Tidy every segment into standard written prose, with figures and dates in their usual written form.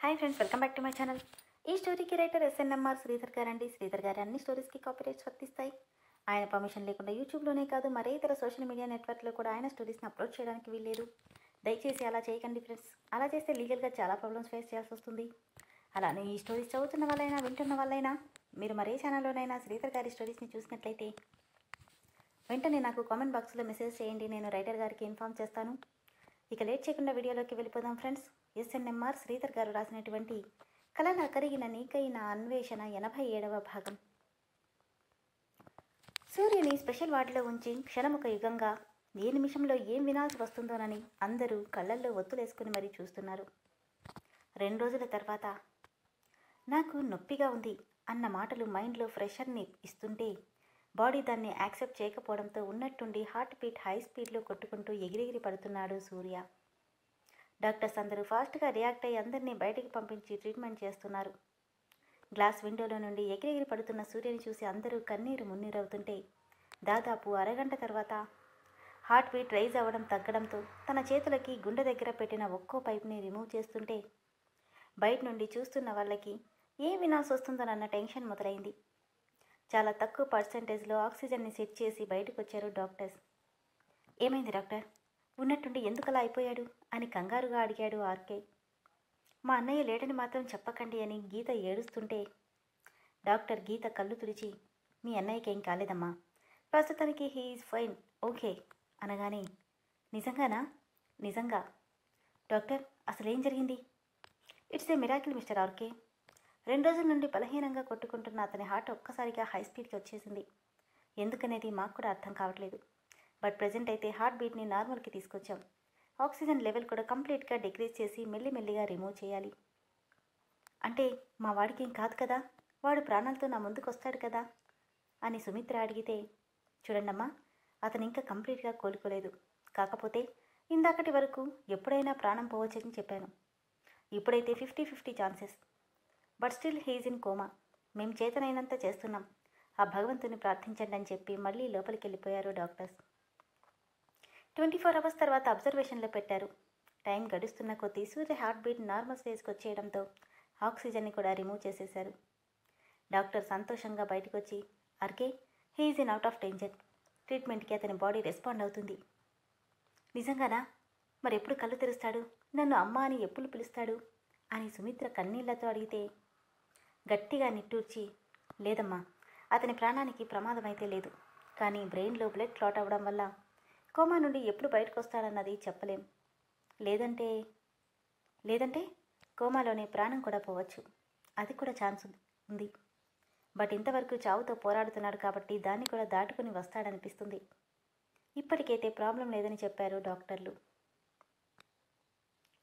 Hi friends, welcome back to my channel. ఈ స్టోరీకి writer SNMR Sridhar గారండి. శ్రీధర్ గారి అన్ని స్టోరీస్కి కాపీరైట్స్ వర్తిస్తాయి. ఆయన పర్మిషన్ లేకుండా యూట్యూబ్లోనే కాదు మరే ఇతర సోషల్ మీడియా నెట్వర్క్లో కూడా ఆయన స్టోరీస్ని అప్లోడ్ చేయడానికి వీల్లేదు. దయచేసి అలా చేయకండి ఫ్రెండ్స్. అలా చేస్తే లీగల్గా చాలా ప్రాబ్లమ్స్ ఫేస్ చేయాల్సి వస్తుంది. అలానే ఈ స్టోరీస్ చదువుతున్న వాళ్ళైనా వింటున్న వాళ్ళైనా మీరు మరే ఛానల్లోనైనా శ్రీధర్ గారి స్టోరీస్ని చూసినట్లయితే వెంటనే నాకు కామెంట్ బాక్స్లో మెసేజ్ చేయండి. నేను రైటర్ గారికి ఇన్ఫామ్ చేస్తాను. ఇక లేట్ చేయకుండా వీడియోలోకి వెళ్ళిపోదాం ఫ్రెండ్స్. ఎస్ఎన్ఎంఆర్ శ్రీధర్ గారు రాసినటువంటి కలల కరిగిన నీకైన అన్వేషణ 87వ భాగం. సూర్యుని స్పెషల్ వార్డులో ఉంచి క్షణముక యుగంగా ఏ నిమిషంలో ఏం వినాల్సి వస్తుందోనని అందరూ కళ్ళల్లో ఒత్తులేసుకుని మరీ చూస్తున్నారు. 2 రోజుల తర్వాత నాకు నొప్పిగా ఉంది అన్న మాటలు మైండ్లో ప్రెషర్ని ఇస్తుంటే బాడీ దాన్ని యాక్సెప్ట్ చేయకపోవడంతో ఉన్నట్టుండి హార్ట్ బీట్ హై స్పీడ్లో కొట్టుకుంటూ ఎగిరెగిరి పడుతున్నాడు సూర్య. డాక్టర్స్ అందరూ ఫాస్ట్గా రియాక్ట్ అయ్యి అందరినీ బయటికి పంపించి ట్రీట్మెంట్ చేస్తున్నారు. గ్లాస్ విండోలో నుండి ఎగిరెగిరి పడుతున్న సూర్యని చూసి అందరూ కన్నీరు మున్నీరవుతుంటే దాదాపు అరగంట తర్వాత హార్ట్ బీట్ రైజ్ అవ్వడం తగ్గడంతో తన చేతులకి గుండె దగ్గర పెట్టిన ఒక్కో పైప్ని రిమూవ్ చేస్తుంటే బయట నుండి చూస్తున్న వాళ్ళకి ఏం వినాల్సి వస్తుందోనన్న టెన్షన్ మొదలైంది. చాలా తక్కువ పర్సెంటేజ్లో ఆక్సిజన్ని సెట్ చేసి బయటకు వచ్చారు డాక్టర్స్. ఏమైంది డాక్టర్, ఉన్నట్టుండి ఎందుకలా అయిపోయాడు అని కంగారుగా అడిగాడు ఆర్కే. మా అన్నయ్య లేడని మాత్రం చెప్పకండి అని గీత ఏడుస్తుంటే డాక్టర్ గీత కళ్ళు తుడిచి మీ అన్నయ్యకి ఏం కాలేదమ్మా, ప్రస్తుతానికి హీ ఈజ్ ఫైన్, ఓకే అనగానే నిజంగానా? నిజంగా డాక్టర్, అసలేం జరిగింది? It's a miracle Mister RK. 2 రోజుల నుండి బలహీనంగా కొట్టుకుంటున్న అతని హార్ట్ ఒక్కసారిగా హై స్పీడ్కి వచ్చేసింది. ఎందుకనేది మాకు కూడా అర్థం కావట్లేదు. బట్ ప్రజెంట్ అయితే హార్ట్ బీట్ని నార్మల్కి తీసుకొచ్చాం. ఆక్సిజన్ లెవెల్ కూడా కంప్లీట్గా డిక్రీజ్ చేసి మెల్లిమెల్లిగా రిమూవ్ చేయాలి. అంటే మా వాడికి ఏం కాదు కదా, వాడు ప్రాణాలతో నా ముందుకు వస్తాడు కదా అని సుమిత్ర అడిగితే చూడండమ్మా, అతను ఇంకా కంప్లీట్గా కోలుకోలేదు. కాకపోతే ఇందాకటి వరకు ఎప్పుడైనా ప్రాణం పోవచ్చని చెప్పాను. ఇప్పుడైతే 50-50 chances. But still he's in coma. మేము చేతనైనంత చేస్తున్నాం. ఆ భగవంతుని ప్రార్థించండి అని చెప్పి మళ్ళీ లోపలికి వెళ్ళిపోయారు డాక్టర్స్. 24 అవర్స్ తర్వాత అబ్జర్వేషన్లో పెట్టారు. టైం గడుస్తున్న కొద్దీ సూర్య హార్ట్ బీట్ నార్మల్ స్టేజ్కి వచ్చేయడంతో ఆక్సిజన్ని కూడా రిమూవ్ చేసేశారు. డాక్టర్ సంతోషంగా బయటకు వచ్చి RK, he's in out of danger. ట్రీట్మెంట్కి అతని బాడీ రెస్పాండ్ అవుతుంది. నిజంగానా? మరి ఎప్పుడు కళ్ళు తెరుస్తాడు, నన్ను అమ్మ అని ఎప్పుడు పిలుస్తాడు అని సుమిత్ర కన్నీళ్లతో అడిగితే గట్టిగా నిట్టూర్చి లేదమ్మా, అతని ప్రాణానికి ప్రమాదం అయితే లేదు. కానీ బ్రెయిన్లో బ్లడ్ క్లాట్ అవ్వడం వల్ల కోమా నుండి ఎప్పుడు బయటకు వస్తాడన్నది చెప్పలేం. లేదంటే కోమాలోనే ప్రాణం కూడా పోవచ్చు. అది కూడా ఛాన్స్ ఉంది. బట్ ఇంతవరకు చావుతో పోరాడుతున్నాడు కాబట్టి దాన్ని కూడా దాటుకుని వస్తాడనిపిస్తుంది. ఇప్పటికైతే ప్రాబ్లం లేదని చెప్పారు డాక్టర్లు.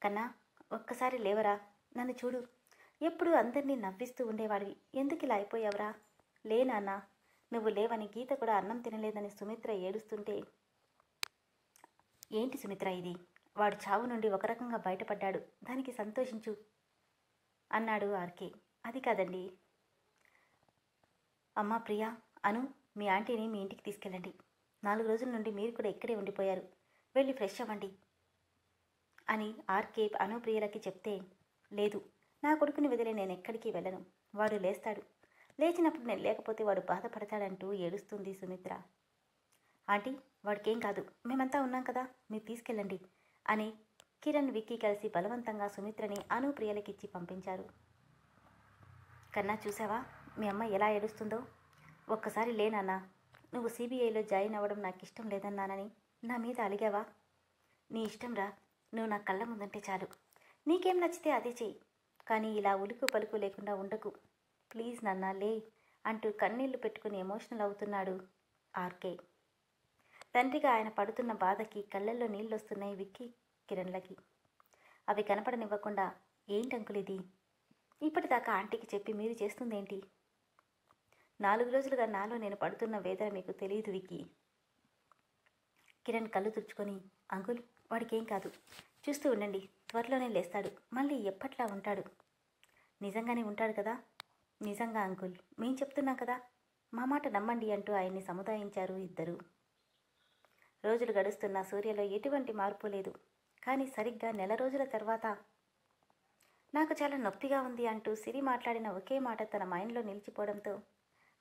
కన్నా, ఒక్కసారి లేవరా, నన్ను చూడు. ఎప్పుడు అందరినీ నవ్విస్తూ ఉండేవాడివి, ఎందుకు ఇలా అయిపోయావురా? లే నాన్న, నువ్వు లేవని గీత కూడా అన్నం తినలేదని సుమిత్ర ఏడుస్తుంటే ఏంటి సుమిత్ర ఇది, వాడు చావు నుండి ఒక రకంగా బయటపడ్డాడు, దానికి సంతోషించు అన్నాడు ఆర్కే. అది కాదండి అమ్మా ప్రియా, అను, మీ ఆంటీని మీ ఇంటికి తీసుకెళ్ళండి. 4 రోజుల నుండి మీరు కూడా ఇక్కడే ఉండిపోయారు, వెళ్ళి ఫ్రెష్ అవ్వండి అని ఆర్కే అనుప్రియలకి చెప్తే లేదు, నా కొడుకుని వదిలే నేను ఎక్కడికి వెళ్ళను. వాడు లేస్తాడు, లేచినప్పుడు నేను లేకపోతే వాడు బాధపడతాడంటూ ఏడుస్తుంది సుమిత్ర. ఆంటీ, వాడికేం కాదు, మేమంతా ఉన్నాం కదా, మీరు తీసుకెళ్ళండి అని కిరణ్ విక్కీ కలిసి బలవంతంగా సుమిత్రని అనుప్రియలకిచ్చి పంపించారు. కన్నా, చూసావా మీ అమ్మ ఎలా ఏడుస్తుందో? ఒక్కసారి లేనన్నా, నువ్వు సిబిఐలో జాయిన్ అవ్వడం నాకు ఇష్టం లేదన్నానని నా మీద అలిగావా? నీ ఇష్టం రా, నువ్వు నా కళ్ళ ముందంటే చాలు, నీకేం నచ్చితే అదే చెయ్యి, కానీ ఇలా ఉలుకు పలుకు లేకుండా ఉండకు, ప్లీజ్ నాన్న లే అంటూ కన్నీళ్లు పెట్టుకుని ఎమోషనల్ అవుతున్నాడు ఆర్కే. తండ్రిగా ఆయన పడుతున్న బాధకి కళ్ళల్లో నీళ్ళు వస్తున్నాయి విక్కీ కిరణ్లకి. అవి కనపడనివ్వకుండా ఏంటంకుల్ ఇది, ఇప్పటిదాకా ఆంటీకి చెప్పి మీరు చేస్తుందేంటి? 4 రోజులుగా నాలో నేను పడుతున్న వేదన మీకు తెలియదు విక్కీ. కిరణ్ కళ్ళు తుడుచుకొని అంకుల్, వాడికేం కాదు, చూస్తూ ఉండండి, త్వరలోనే లేస్తాడు, మళ్ళీ ఎప్పట్లా ఉంటాడు. నిజంగానే ఉంటాడు కదా? నిజంగా అంకుల్, మేం చెప్తున్నాం కదా, మా మాట నమ్మండి అంటూ ఆయన్ని సముదాయించారు ఇద్దరు. రోజులు గడుస్తున్న సూర్యలో ఎటువంటి మార్పు లేదు. కానీ సరిగ్గా నెల రోజుల తర్వాత నా నాకు చాలా నొప్పిగా ఉంది అంటూ సిరి మాట్లాడిన ఒకే మాట తన మైండ్లో నిలిచిపోవడంతో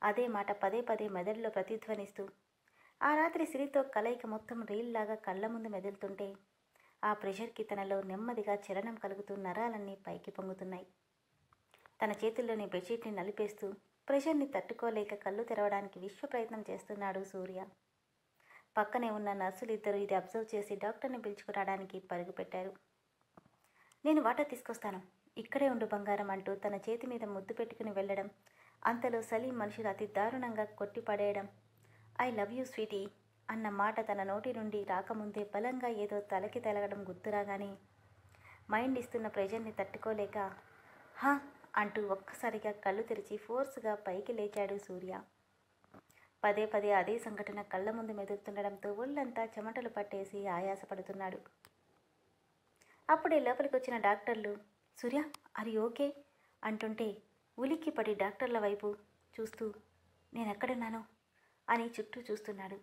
అదే మాట పదే పదే మెదడులో ప్రతిధ్వనిస్తూ ఆ రాత్రి సిరితో కలయిక మొత్తం రీల్లాగా కళ్ళ ముందు మెదులుతుంటే ఆ ప్రెషర్కి తనలో నెమ్మదిగా చలనం కలుగుతూ నరాలన్నీ పైకి పొంగుతున్నాయి. తన చేతుల్లోని బెడ్షీట్ని నలిపేస్తూ ప్రెషర్ని తట్టుకోలేక కళ్ళు తెరవడానికి విశ్వ ప్రయత్నం చేస్తున్నాడు సూర్య. పక్కనే ఉన్న నర్సులిద్దరూ ఇది అబ్జర్వ్ చేసి డాక్టర్ని పిలుచుకురావడానికి పరుగు పెట్టారు. నేను వాటర్ తీసుకొస్తాను, ఇక్కడే ఉండు బంగారం అంటూ తన చేతి మీద ముద్దు పెట్టుకుని వెళ్ళడం, అంతలో సలీం మనుషులు అతి దారుణంగా కొట్టిపడేయడం, ఐ లవ్ యూ స్వీటీ అన్న మాట తన నోటి నుండి రాకముందే బలంగా ఏదో తలకి తలగడం గుర్తురాగానే మైండ్ ఇస్తున్న ప్రెజర్ని తట్టుకోలేక హా అంటూ ఒక్కసారిగా కళ్ళు తెరిచి ఫోర్స్గా పైకి లేచాడు సూర్య. పదే పదే అదే సంఘటన కళ్ళ ముందు మెదులుతుండడంతో ఒళ్ళంతా చెమటలు పట్టేసి ఆయాసపడుతున్నాడు. అప్పుడే లోపలికి వచ్చిన డాక్టర్లు సూర్య ఆర్ యు ఓకే అంటుంటే ఉలిక్కిపడి డాక్టర్ల వైపు చూస్తూ నేనెక్కడున్నాను అని చుట్టూ చూస్తున్నాడు.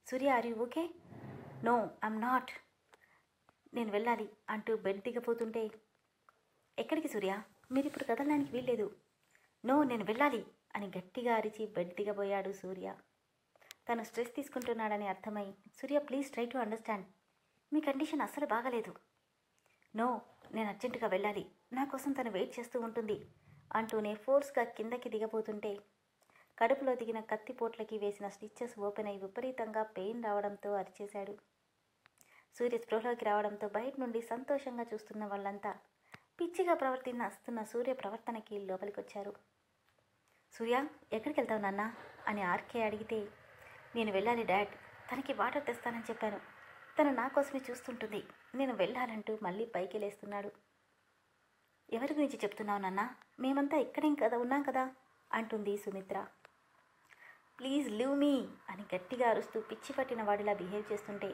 Surya are you okay? No I'm not, నేను వెళ్ళాలి అంటూ బెడ్ దిగపోతుంటే ఎక్కడికి సూర్య, మీరిప్పుడు కదలడానికి వీల్లేదు. నో నేను వెళ్ళాలి అని గట్టిగా అరిచి బెడ్ దిగబోయాడు సూర్య. తను స్ట్రెస్ తీసుకుంటున్నాడని అర్థమై Surya please try to understand, మీ కండిషన్ అస్సలు బాగలేదు. నో నేను అర్జెంటుగా వెళ్ళాలి, నా కోసం తను వెయిట్ చేస్తూ ఉంటుంది అంటూనే ఫోర్స్గా కిందకి దిగబోతుంటే కడుపులో దిగిన కత్తిపోట్లకి వేసిన స్టిచ్చెస్ ఓపెన్ అయి విపరీతంగా పెయిన్ రావడంతో అరిచేశాడు. సూర్య స్పృహలోకి రావడంతో బయట నుండి సంతోషంగా చూస్తున్న వాళ్ళంతా పిచ్చిగా ప్రవర్తిస్తున్న సూర్య ప్రవర్తనకి లోపలికొచ్చారు. సూర్య ఎక్కడికి వెళ్తావు నాన్న అని ఆర్కే అడిగితే నేను వెళ్ళాలి డాడ్, తనకి వాటర్ తెస్తానని చెప్పాను, తను నా కోసమే చూస్తుంటుంది, నేను వెళ్ళాలంటూ మళ్ళీ పైకి లేస్తున్నాడు. ఎవరి గురించి చెప్తున్నావు నాన్న, మేమంతా ఇక్కడేం కదా ఉన్నాం కదా అంటుంది సుమిత్ర. ప్లీజ్ లీవ్ మీ అని గట్టిగా అరుస్తూ పిచ్చి పట్టిన వాడిలా బిహేవ్ చేస్తుంటే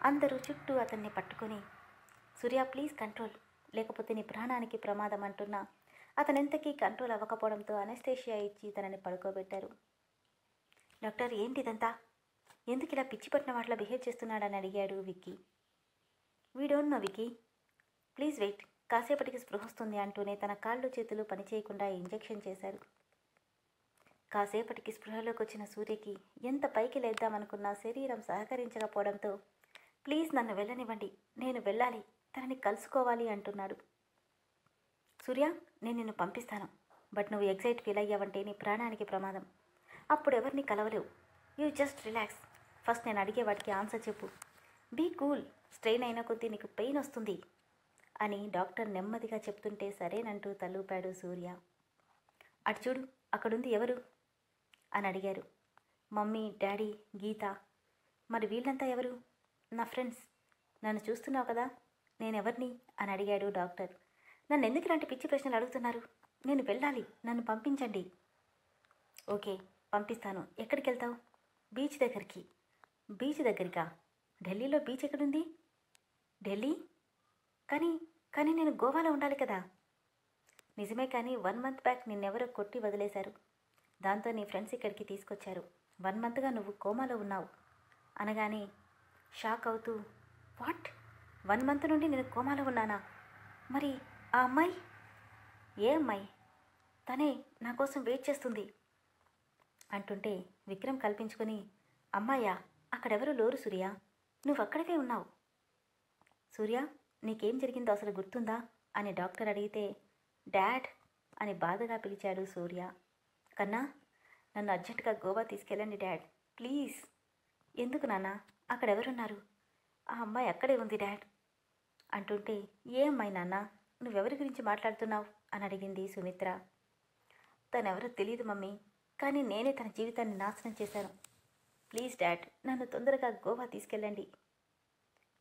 అందరూ చుట్టూ అతన్ని పట్టుకొని సూర్య ప్లీజ్ కంట్రోల్, లేకపోతే నీ ప్రాణానికి ప్రమాదం అంటున్నా అతనెంతకీ కంట్రోల్ అవ్వకపోవడంతో అనెస్థేషియా ఇచ్చి తనని పడుకోబెట్టారు. డాక్టర్ ఏంటిదంతా, ఎందుకు ఇలా పిచ్చి పట్టిన వాటిలా బిహేవ్ చేస్తున్నాడని అడిగాడు Vicky. We don't know Vicky, please wait, కాసేపటికి స్పృహ వస్తుంది అంటూనే తన కాళ్ళు చేతులు పనిచేయకుండా ఇంజెక్షన్ చేశారు. కాసేపటికి స్పృహలోకి వచ్చిన సూర్యకి ఎంత పైకి లేద్దామనుకున్నా శరీరం సహకరించకపోవడంతో ప్లీజ్ నన్ను వెళ్ళనివ్వండి, నేను వెళ్ళాలి, తనని కలుసుకోవాలి అంటున్నాడు. సూర్య నేను నిన్ను పంపిస్తాను, బట్ నువ్వు ఎగ్జైట్ ఫీల్ అయ్యావంటే నీ ప్రాణానికి ప్రమాదం, అప్పుడు ఎవరిని కలవలేవు, యూ జస్ట్ రిలాక్స్, ఫస్ట్ నేను అడిగే వాటికి ఆన్సర్ చెప్పు, బీ కూల్, స్ట్రెయిన్ అయిన కొద్దీ నీకు పెయిన్ వస్తుంది అని డాక్టర్ నెమ్మదిగా చెప్తుంటే సరేనంటూ తలూపాడు సూర్య. అటు చూడు అక్కడుంది ఎవరు అని అడిగారు. మమ్మీ డాడీ గీత, మరి వీళ్ళంతా ఎవరు? నా ఫ్రెండ్స్, నన్ను చూస్తున్నావు కదా నేనెవరిని అని అడిగాడు డాక్టర్. నన్ను ఎందుకు ఇలాంటి పిచ్చి ప్రశ్నలు అడుగుతున్నారు, నేను వెళ్ళాలి, నన్ను పంపించండి. ఓకే పంపిస్తాను, ఎక్కడికి వెళ్తావు? బీచ్ దగ్గరికి. బీచ్ దగ్గరికా? ఢిల్లీలో బీచ్ ఎక్కడుంది? ఢిల్లీ? కానీ కానీ నేను గోవాలో ఉండాలి కదా. నిజమే, కానీ 1 month బ్యాక్ నిన్నెవరో కొట్టి వదిలేశారు, దాంతో నీ ఫ్రెండ్స్ ఇక్కడికి తీసుకొచ్చారు, 1 monthగా నువ్వు కోమాలో ఉన్నావు అనగానే షాక్ అవుతూ వాట్, 1 month నుండి నేను కోమాలో ఉన్నానా? మరి ఆ అమ్మాయి? ఏ అమ్మాయి? తనే నా కోసం వెయిట్ చేస్తుంది అంటుంటే విక్రమ్ కల్పించుకొని అమ్మాయ్యా అక్కడెవరు లోరు సూర్య, నువ్వు అక్కడికే ఉన్నావు. సూర్య నీకేం జరిగిందో అసలు గుర్తుందా అని డాక్టర్ అడిగితే డాడ్ అని బాధగా పిలిచాడు సూర్య. కన్నా నన్ను అర్జెంటుగా గోవా తీసుకెళ్ళండి డాడ్ ప్లీజ్. ఎందుకు నాన్న, అక్కడెవరున్నారు? ఆ అమ్మాయి అక్కడే ఉంది డాడ్ అంటుంటే ఏ అమ్మాయి నాన్న, నువ్వెవరి గురించి మాట్లాడుతున్నావు అని అడిగింది సుమిత్ర. తనెవరో తెలియదు మమ్మీ, కానీ నేనే తన జీవితాన్ని నాశనం చేశాను, ప్లీజ్ డాడ్ నన్ను తొందరగా గోవా తీసుకెళ్ళండి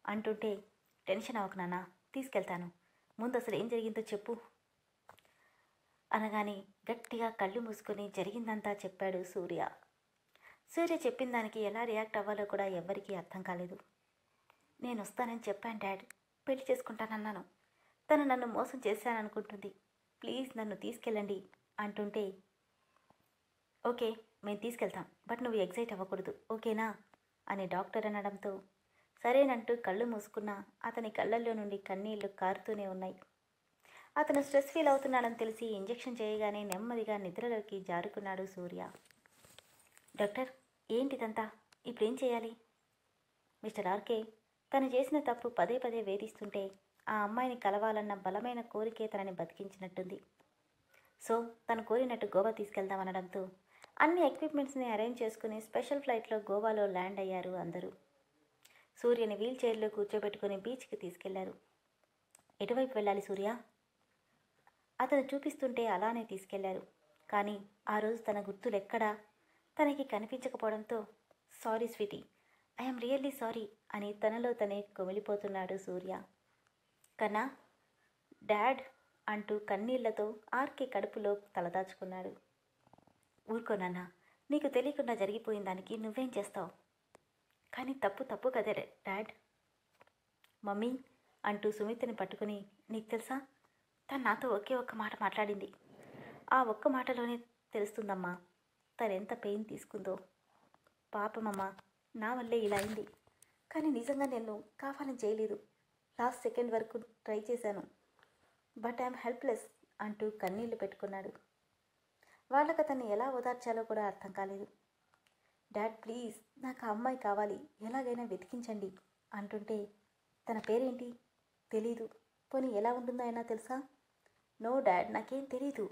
అంటుంటే టెన్షన్ అవ్వకు నాన్న, తీసుకెళ్తాను, ముందు అసలు ఏం జరిగిందో చెప్పు అనగానే గట్టిగా కళ్ళు మూసుకొని జరిగిందంతా చెప్పాడు సూర్య. సూర్య చెప్పిన దానికి ఎలా రియాక్ట్ అవ్వాలో కూడా ఎవ్వరికీ అర్థం కాలేదు. నేను వస్తానని చెప్పాను డాడ్, పెళ్లి చేసుకుంటానన్నాను, తను నన్ను మోసం చేశాననుకుంటుంది, ప్లీజ్ నన్ను తీసుకెళ్ళండి అంటుంటే ఓకే మేము తీసుకెళ్తాం, బట్ నువ్వు ఎగ్జైట్ అవ్వకూడదు ఓకేనా అని డాక్టర్ అనడంతో సరేనంటూ కళ్ళు మూసుకున్నా అతని కళ్ళల్లో నుండి కన్నీళ్లు కారుతూనే ఉన్నాయి. అతను స్ట్రెస్ ఫీల్ అవుతున్నాడని తెలిసి ఇంజెక్షన్ చేయగానే నెమ్మదిగా నిద్రలోకి జారుకున్నాడు సూర్య. డాక్టర్, ఏంటిదంతా? ఇప్పుడేం చేయాలి? మిస్టర్ ఆర్కే తను చేసిన తప్పు పదే పదే వేధిస్తుంటే ఆ అమ్మాయిని కలవాలన్న బలమైన కోరికే తనని బతికించినట్టుంది. సో తను కోరినట్టు గోవా తీసుకెళ్దామనడంతో అన్ని ఎక్విప్మెంట్స్ని అరేంజ్ చేసుకుని స్పెషల్ ఫ్లైట్లో గోవాలో ల్యాండ్ అయ్యారు అందరూ. సూర్యని వీల్ చైర్లో కూర్చోబెట్టుకుని బీచ్కి తీసుకెళ్లారు. ఎటువైపు వెళ్ళాలి సూర్య? అతను చూపిస్తుంటే అలానే తీసుకెళ్లారు. కానీ ఆ రోజు తన గుర్తులెక్కడా తనకి కనిపించకపోవడంతో sorry sweetie, I'm really sorry అని తనలో తనే కుమిలిపోతున్నాడు సూర్య. కన్నా, డాడ్ అంటూ కన్నీళ్లతో ఆర్కే కడుపులో తలదాచుకున్నాడు. ఊరుకోనన్నా, నీకు తెలియకుండా జరిగిపోయిన దానికి నువ్వేం చేస్తావు? కానీ తప్పు తప్పు కదే డాడ్. మమ్మీ అంటూ సుమిత్రని పట్టుకుని, నీకు తెలుసా, తను నాతో ఒకే ఒక్క మాట మాట్లాడింది. ఆ ఒక్క మాటలోనే తెలుస్తుందమ్మా తనెంత పెయిన్ తీసుకుందో. పాపమమ్మా, నా వల్లే ఇలా అయింది. కానీ నిజంగా నేను కావాలని చేయలేదు. లాస్ట్ సెకండ్ వరకు ట్రై చేశాను. బట్ ఐఎమ్ హెల్ప్లెస్ అంటూ కన్నీళ్లు పెట్టుకున్నాడు. వాళ్ళకు అతన్ని ఎలా ఓదార్చాలో కూడా అర్థం కాలేదు. డాడ్ ప్లీజ్, నాకు ఆ అమ్మాయి కావాలి, ఎలాగైనా వెతికించండి అంటుంటే, తన పేరేంటి? తెలీదు. పోనీ ఎలా ఉంటుందో అయినా తెలుసా? నో డాడ్, నాకేం తెలీదు.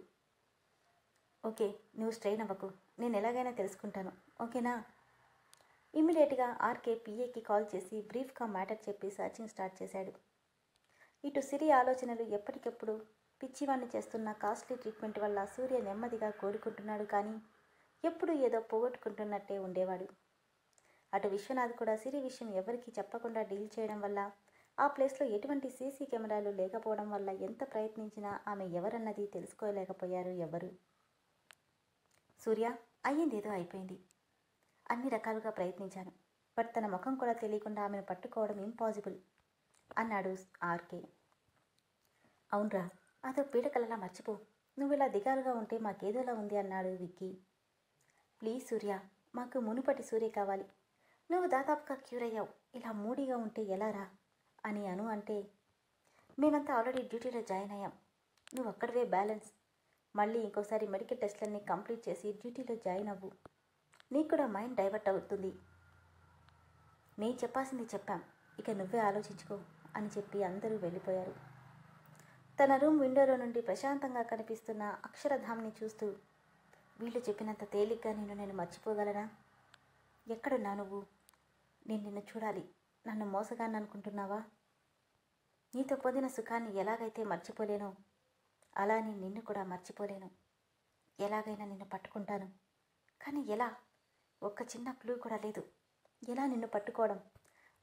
ఓకే, నువ్వు స్ట్రెయిన్ అవ్వకు, నేను ఎలాగైనా తెలుసుకుంటాను, ఓకేనా? ఇమ్మీడియట్గా ఆర్కే పిఏకి కాల్ చేసి బ్రీఫ్గా మ్యాటర్ చెప్పి సర్చింగ్ స్టార్ట్ చేశాడు. ఇటు సిరి ఆలోచనలు ఎప్పటికెప్పుడు పిచ్చివాణ్ణి చేస్తున్న కాస్ట్లీ ట్రీట్మెంట్ వల్ల సూర్య నెమ్మదిగా కోలుకుంటున్నాడు. కానీ ఎప్పుడు ఏదో పోగొట్టుకుంటున్నట్టే ఉండేవాడు. అటు విశ్వనాథ్ కూడా సిరి విషయం ఎవరికీ చెప్పకుండా డీల్ చేయడం వల్ల, ఆ ప్లేస్లో ఎటువంటి సీసీ కెమెరాలు లేకపోవడం వల్ల ఎంత ప్రయత్నించినా ఆమె ఎవరన్నది తెలుసుకోలేకపోయారు ఎవరు. సూర్య, అయ్యిందేదో అయిపోయింది. అన్ని రకాలుగా ప్రయత్నించాను. బట్ తన ముఖం కూడా తెలియకుండా ఆమెను పట్టుకోవడం ఇంపాసిబుల్ అన్నాడు ఆర్కే. అవునరా, అదో పీడకలలా మర్చిపో. నువ్వు ఇలా దిగాలుగా ఉంటే మాకేదోలా ఉంది అన్నాడు విక్కీ. ప్లీజ్ సూర్య, మాకు మునుపటి సూర్య కావాలి. నువ్వు దాదాపుగా క్యూర్ అయ్యావు. ఇలా మూడీగా ఉంటే ఎలారా అని అంటే, మేమంతా ఆల్రెడీ డ్యూటీలో జాయిన్ అయ్యాం. నువ్వు అక్కడవే బ్యాలెన్స్. మళ్ళీ ఇంకోసారి మెడికల్ టెస్ట్లన్నీ కంప్లీట్ చేసి డ్యూటీలో జాయిన్ అవ్వు. నీకు కూడా మైండ్ డైవర్ట్ అవుతుంది. నేను చెప్పాల్సింది చెప్పాం, ఇక నువ్వే ఆలోచించుకో అని చెప్పి అందరూ వెళ్ళిపోయారు. తన రూమ్ విండోలో నుండి ప్రశాంతంగా కనిపిస్తున్న అక్షరధామ్ని చూస్తూ, వీళ్ళు చెప్పినంత తేలిగ్గా నేను మర్చిపోగలనా? ఎక్కడున్నా నువ్వు? నేను నిన్ను చూడాలి. నన్ను మోసగాన్ని అనుకుంటున్నావా? నీతో పొందిన సుఖాన్ని ఎలాగైతే మర్చిపోలేనో అలా నేను నిన్ను కూడా మర్చిపోలేను. ఎలాగైనా నిన్ను పట్టుకుంటాను. కానీ ఎలా? ఒక్క చిన్న క్లూ కూడా లేదు. ఎలా నిన్ను పట్టుకోవడం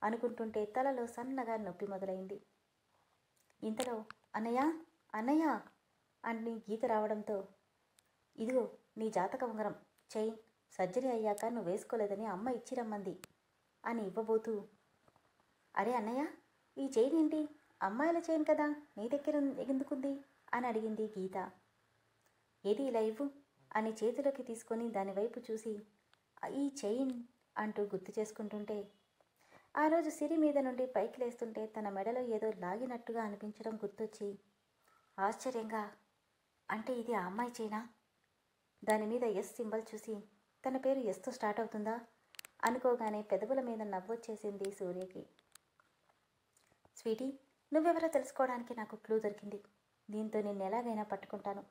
అనుకుంటుంటే తలలో సన్నగా నొప్పి మొదలైంది. ఇంతలో అన్నయ్య అన్నయ్య అని గీత రావడంతో, ఇదిగో నీ జాతక ఉంగరం, చైన్ సర్జరీ అయ్యాక నువ్వు వేసుకోలేదని అమ్మ ఇచ్చి రమ్మంది అని ఇవ్వబోతూ, అరే అన్నయ్య, ఈ చైన్ ఏంటి? అమ్మాయిల చైన్ కదా, నీ దగ్గర ఎందుకుంది అని అడిగింది గీత. ఏది ఇలా ఇవ్వు అని చేతిలోకి తీసుకొని దానివైపు చూసి, ఈ చైన్ అంటూ గుర్తు చేసుకుంటుంటే, ఆ రోజు సిరి మీద నుండి పైకి లేస్తుంటే తన మెడలో ఏదో లాగినట్టుగా అనిపించడం గుర్తొచ్చి ఆశ్చర్యంగా, అంటే ఇది ఆ అమ్మాయి చైనా? దాని మీద ఎస్ సింబల్ చూసి, తన పేరు ఎస్తో స్టార్ట్ అవుతుందా అనుకోగానే పెదవుల మీద నవ్వొచ్చేసింది సూర్యకి. స్వీటీ, నువ్వెవరో తెలుసుకోవడానికి నాకు క్లూ దొరికింది. దీంతో నిన్ను ఎలాగైనా పట్టుకుంటాను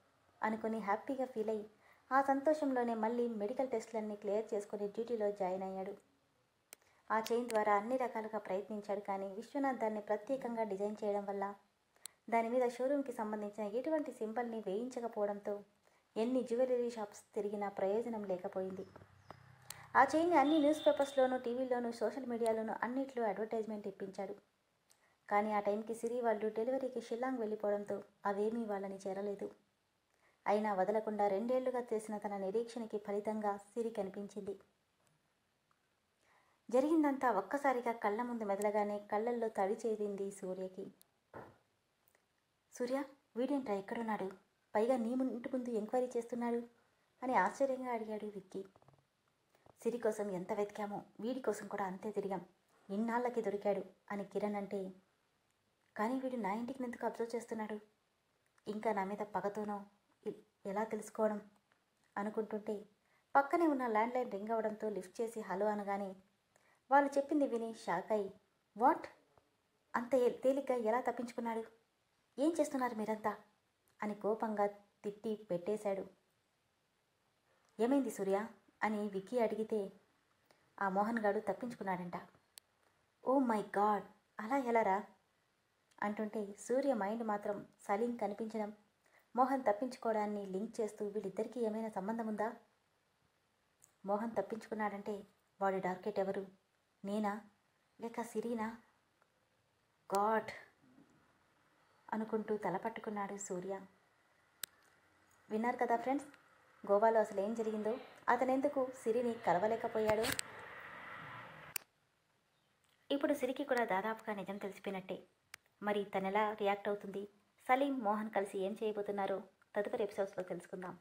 అనుకుని హ్యాపీగా ఫీల్ అయ్యి ఆ సంతోషంలోనే మళ్ళీ మెడికల్ టెస్టులన్నీ క్లియర్ చేసుకుని డ్యూటీలో జాయిన్ అయ్యాడు. ఆ చైన్ ద్వారా అన్ని రకాలుగా ప్రయత్నించాడు. కానీ విశ్వనాథ్ దాన్ని ప్రత్యేకంగా డిజైన్ చేయడం వల్ల దాని మీద షోరూమ్కి సంబంధించిన ఎటువంటి సింబల్ని వేయించకపోవడంతో ఎన్ని జ్యువెలరీ షాప్స్ తిరిగినా ప్రయోజనం లేకపోయింది. ఆ చైన్ని అన్ని న్యూస్ పేపర్స్లోనూ, టీవీలోనూ, సోషల్ మీడియాలోనూ అన్నిట్లో అడ్వర్టైజ్మెంట్ ఇప్పించాడు. కానీ ఆ టైంకి సిరి వాళ్ళు డెలివరీకి షిల్లాంగ్ వెళ్ళిపోవడంతో అవేమీ వాళ్ళని చేరలేదు. అయినా వదలకుండా 2 ఏళ్లుగా చేసిన తన నిరీక్షణకి ఫలితంగా సిరి కనిపించింది. జరిగిందంతా ఒక్కసారిగా కళ్ళ ముందు మెదలగానే కళ్ళల్లో తడి చేరింది సూర్యకి. సూర్య, వీడేంట్రా ఎక్కడున్నాడు? పైగా నీ ఇంటి ముందు ఎంక్వైరీ చేస్తున్నాడు అని ఆశ్చర్యంగా అడిగాడు విక్కీ. సిరి కోసం ఎంత వెతికామో వీడి కోసం కూడా అంతే తిరిగాం. ఇన్నాళ్ళకి దొరికాడు అని కిరణ్ అంటే, కానీ వీడు నా ఇంటికి ఎందుకు అబ్జర్వ్ చేస్తున్నాడు? ఇంకా నా మీద పగతోనో ఎలా తెలుసుకోవడం అనుకుంటుంటే పక్కనే ఉన్న ల్యాండ్లైన్ రింగ్ అవ్వడంతో లిఫ్ట్ చేసి హలో అనగానే వాళ్ళు చెప్పింది విని షాక్ అయి, వాట్, అంత తేలిగ్గా ఎలా తప్పించుకున్నాడు, ఏం చేస్తున్నారు మీరంతా అని కోపంగా తిట్టి పెట్టేశాడు. ఏమైంది సూర్య అని విక్కీ అడిగితే ఆ మోహన్ గాడు తప్పించుకున్నాడంట. ఓ మై గాడ్, అలా ఎలారా అంటుంటే సూర్య మైండ్ మాత్రం సలీం కనిపించడం, మోహన్ తప్పించుకోవడాన్ని లింక్ చేస్తూ వీళ్ళిద్దరికీ ఏమైనా సంబంధం ఉందా? మోహన్ తప్పించుకున్నాడంటే వాడి టార్గెట్ ఎవరు, నేనా లేక సిరీనా? గాడ్ అనుకుంటూ తల పట్టుకున్నాడు సూర్య. విన్నారు కదా ఫ్రెండ్స్, గోవాలో అసలు ఏం జరిగిందో, అతనెందుకు సిరిని కలవలేకపోయాడు. ఇప్పుడు సిరికి కూడా దాదాపుగా నిజం తెలిసిపోయినట్టే. మరి తనెలా రియాక్ట్ అవుతుంది, సలీం మోహన్ కలిసి ఏం చేయబోతున్నారో తదుపరి ఎపిసోడ్స్లో తెలుసుకుందాం.